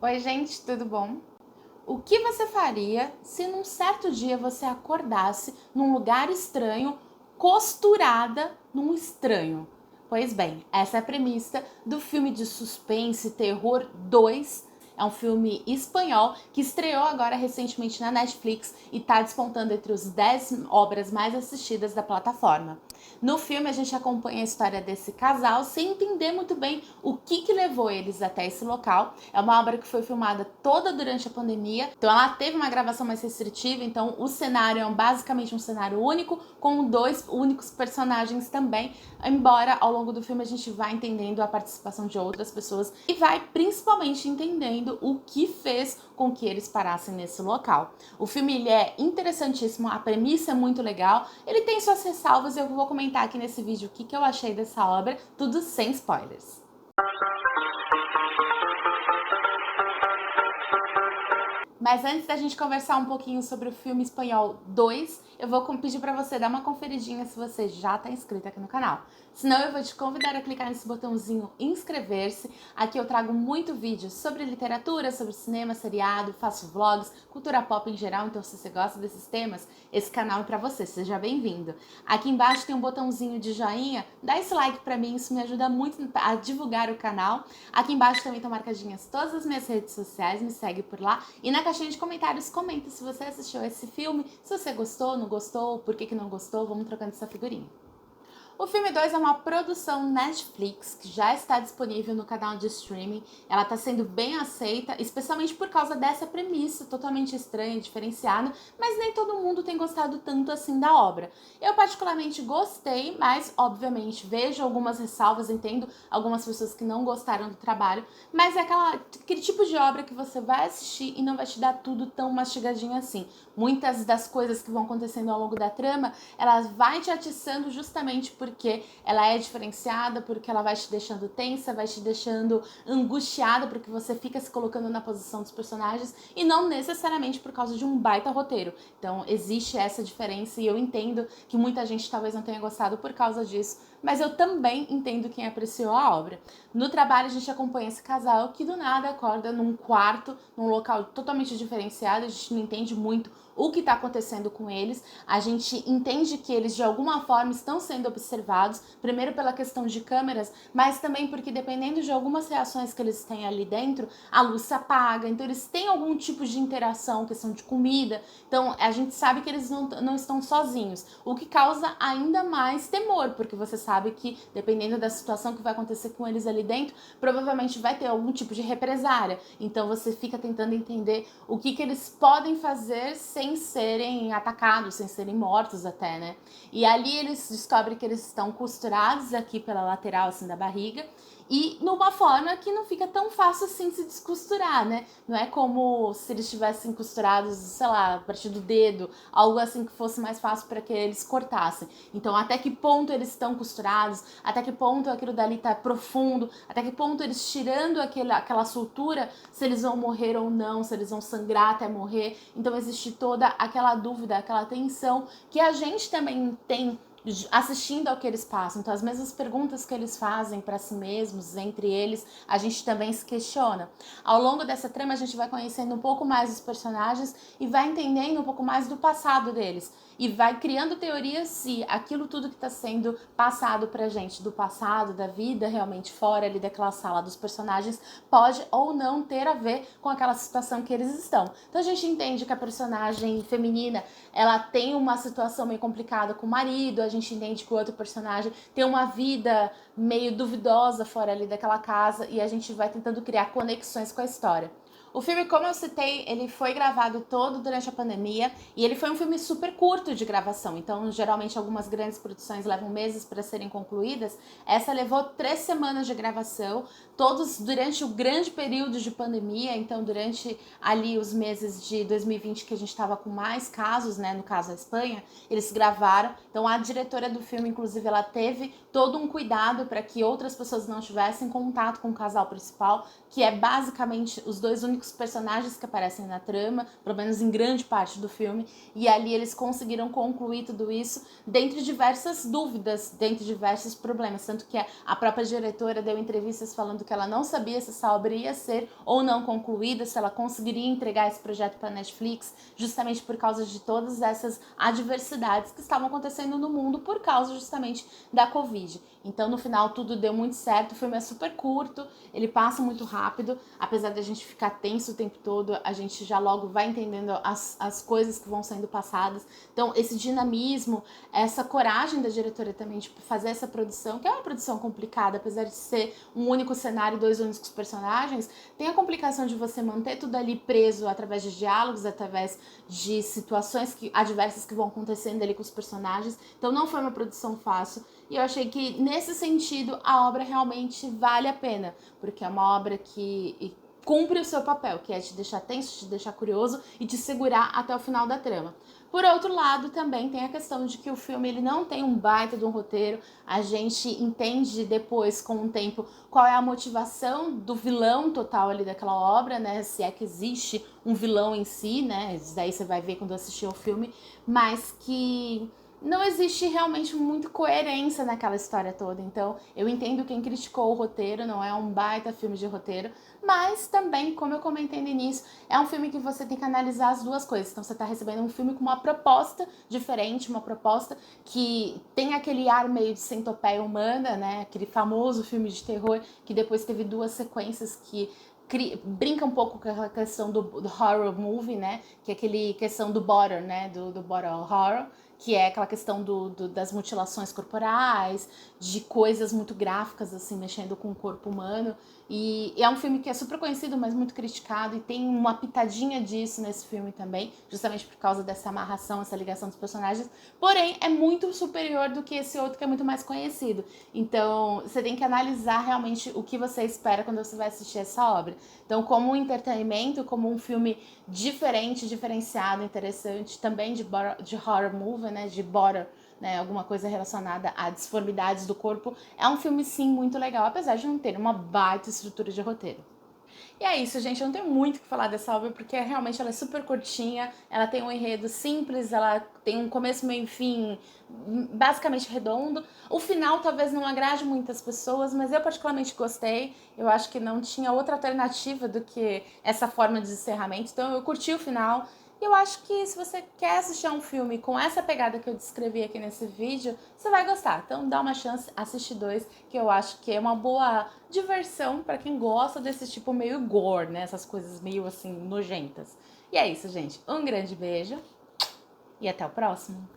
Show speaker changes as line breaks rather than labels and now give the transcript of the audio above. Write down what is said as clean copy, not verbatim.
Oi, gente, tudo bom? O que você faria se num certo dia você acordasse num lugar estranho, costurada num estranho? Pois bem, essa é a premissa do filme de suspense e terror 2. É um filme espanhol que estreou agora recentemente na Netflix e está despontando entre os 10 obras mais assistidas da plataforma. No filme a gente acompanha a história desse casal sem entender muito bem o que levou eles até esse local. É uma obra que foi filmada toda durante a pandemia, então ela teve uma gravação mais restritiva, então o cenário é basicamente um cenário único, com dois únicos personagens também, embora ao longo do filme a gente vá entendendo a participação de outras pessoas e vai principalmente entendendo o que fez com que eles parassem nesse local. O filme ele é interessantíssimo, a premissa é muito legal, ele tem suas ressalvas e eu vou comentar aqui nesse vídeo o que eu achei dessa obra, tudo sem spoilers. Mas antes da gente conversar um pouquinho sobre o filme espanhol 2, eu vou pedir para você dar uma conferidinha se você já está inscrito aqui no canal. Senão eu vou te convidar a clicar nesse botãozinho inscrever-se. Aqui eu trago muito vídeo sobre literatura, sobre cinema, seriado, faço vlogs, cultura pop em geral, então se você gosta desses temas, esse canal é para você, seja bem-vindo. Aqui embaixo tem um botãozinho de joinha, dá esse like para mim, isso me ajuda muito a divulgar o canal. Aqui embaixo também estão marcadinhas todas as minhas redes sociais, me segue por lá. E na caixinha de comentários, comenta se você assistiu esse filme, se você gostou, não gostou, por que não gostou, vamos trocando essa figurinha. O filme 2 é uma produção Netflix que já está disponível no canal de streaming. Ela está sendo bem aceita, especialmente por causa dessa premissa totalmente estranha e diferenciada, mas nem todo mundo tem gostado tanto assim da obra. Eu particularmente gostei, mas obviamente vejo algumas ressalvas, entendo algumas pessoas que não gostaram do trabalho, mas é aquele tipo de obra que você vai assistir e não vai te dar tudo tão mastigadinho assim. Muitas das coisas que vão acontecendo ao longo da trama, elas vai te atiçando justamente porque ela é diferenciada, porque ela vai te deixando tensa, vai te deixando angustiada, porque você fica se colocando na posição dos personagens e não necessariamente por causa de um baita roteiro. Então existe essa diferença e eu entendo que muita gente talvez não tenha gostado por causa disso, mas eu também entendo quem apreciou a obra. No trabalho a gente acompanha esse casal que do nada acorda num quarto, num local totalmente diferenciado, a gente não entende muito o que está acontecendo com eles, a gente entende que eles de alguma forma estão sendo observados, primeiro pela questão de câmeras, mas também porque dependendo de algumas reações que eles têm ali dentro, a luz se apaga, então eles têm algum tipo de interação, questão de comida, então a gente sabe que eles não estão sozinhos, o que causa ainda mais temor, porque você sabe que dependendo da situação que vai acontecer com eles ali dentro, provavelmente vai ter algum tipo de represária, então você fica tentando entender o que eles podem fazer sem serem atacados, sem serem mortos até, né? E ali eles descobrem que eles estão costurados aqui pela lateral, assim, da barriga, e numa forma que não fica tão fácil assim se descosturar, né? Não é como se eles estivessem costurados, sei lá, a partir do dedo, algo assim que fosse mais fácil para que eles cortassem. Então, até que ponto eles estão costurados, até que ponto aquilo dali tá profundo, até que ponto eles tirando aquela sutura, se eles vão morrer ou não, se eles vão sangrar até morrer. Então, existe toda aquela dúvida, aquela tensão que a gente também tem assistindo ao que eles passam. Então, as mesmas perguntas que eles fazem para si mesmos, entre eles, a gente também se questiona. Ao longo dessa trama, a gente vai conhecendo um pouco mais dos personagens e vai entendendo um pouco mais do passado deles. E vai criando teorias se aquilo tudo que está sendo passado pra gente, do passado, da vida realmente fora ali daquela sala dos personagens, pode ou não ter a ver com aquela situação que eles estão. Então a gente entende que a personagem feminina, ela tem uma situação meio complicada com o marido, a gente entende que o outro personagem tem uma vida meio duvidosa fora ali daquela casa e a gente vai tentando criar conexões com a história. O filme, como eu citei, ele foi gravado todo durante a pandemia e ele foi um filme super curto de gravação. Então, geralmente, algumas grandes produções levam meses para serem concluídas. Essa levou 3 semanas de gravação, todos durante o grande período de pandemia. Então, durante ali os meses de 2020 que a gente estava com mais casos, né, no caso a Espanha, eles gravaram. Então, a diretora do filme, inclusive, ela teve todo um cuidado para que outras pessoas não tivessem contato com o casal principal, que é basicamente os dois únicos únicos personagens que aparecem na trama, pelo menos em grande parte do filme, e ali eles conseguiram concluir tudo isso dentro de diversas dúvidas, dentro de diversos problemas, tanto que a própria diretora deu entrevistas falando que ela não sabia se essa obra ia ser ou não concluída, se ela conseguiria entregar esse projeto para a Netflix, justamente por causa de todas essas adversidades que estavam acontecendo no mundo por causa justamente da Covid. Então, no final, tudo deu muito certo. O filme é super curto, ele passa muito rápido. Apesar de a gente ficar tenso o tempo todo, a gente já logo vai entendendo as coisas que vão sendo passadas. Então, esse dinamismo, essa coragem da diretora também de fazer essa produção, que é uma produção complicada, apesar de ser um único cenário e 2 únicos personagens, tem a complicação de você manter tudo ali preso através de diálogos, através de situações adversas que vão acontecendo ali com os personagens. Então, não foi uma produção fácil. E eu achei que, nesse sentido, a obra realmente vale a pena, porque é uma obra que cumpre o seu papel, que é te deixar tenso, te deixar curioso e te segurar até o final da trama. Por outro lado, também tem a questão de que o filme ele não tem um baita de um roteiro. A gente entende depois, com o tempo, qual é a motivação do vilão total ali daquela obra, né? Se é que existe um vilão em si, né? Isso daí você vai ver quando assistir ao filme, mas que não existe realmente muita coerência naquela história toda. Então, eu entendo quem criticou o roteiro, não é um baita filme de roteiro, mas também, como eu comentei no início, é um filme que você tem que analisar as duas coisas. Então, você está recebendo um filme com uma proposta diferente, uma proposta que tem aquele ar meio de centopeia humana, né? Aquele famoso filme de terror que depois teve 2 sequências que brinca um pouco com a questão do horror movie, né? Que é aquele questão do body, né? Do body horror, que é aquela questão das mutilações corporais, de coisas muito gráficas, assim, mexendo com o corpo humano. E é um filme que é super conhecido, mas muito criticado, e tem uma pitadinha disso nesse filme também, justamente por causa dessa amarração, essa ligação dos personagens. Porém, é muito superior do que esse outro que é muito mais conhecido. Então, você tem que analisar realmente o que você espera quando você vai assistir essa obra. Então, como um entretenimento, como um filme diferente, diferenciado, interessante, também de horror movie, né, de body, né, alguma coisa relacionada a disformidades do corpo, é um filme sim muito legal, apesar de não ter uma baita estrutura de roteiro. E é isso, gente, eu não tenho muito o que falar dessa obra, porque realmente ela é super curtinha, ela tem um enredo simples, ela tem um começo, meio e fim basicamente redondo. O final talvez não agrade muitas pessoas, mas eu particularmente gostei. Eu acho que não tinha outra alternativa do que essa forma de encerramento, então eu curti o final. E eu acho que se você quer assistir a um filme com essa pegada que eu descrevi aqui nesse vídeo, você vai gostar. Então dá uma chance, assiste 2, que eu acho que é uma boa diversão para quem gosta desse tipo meio gore, né? Essas coisas meio assim nojentas. E é isso, gente. Um grande beijo e até o próximo.